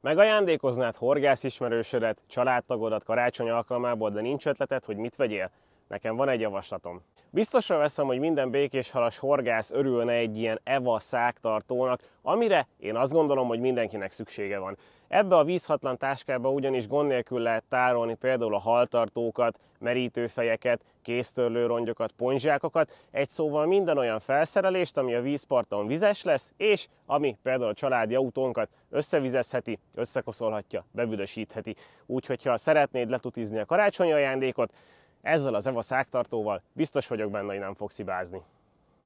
Megajándékoznád horgászismerősödet, családtagodat karácsony alkalmából, de nincs ötleted, hogy mit vegyél? Nekem van egy javaslatom. Biztosra veszem, hogy minden békéshalas horgász örülne egy ilyen EVA szágtartónak, amire én azt gondolom, hogy mindenkinek szüksége van. Ebbe a vízhatlan táskába ugyanis gond nélkül lehet tárolni például a haltartókat, merítőfejeket, kéztörlőrongyokat, pontzsákokat, egy szóval minden olyan felszerelést, ami a vízparton vizes lesz, és ami például a családi autónkat összevizezheti, összekoszolhatja, bebüdösítheti. Úgyhogy ha szeretnéd letutizni a karácsonyi ajándékot, ezzel az EVA szágtartóval biztos vagyok benne, hogy nem fogsz hibázni.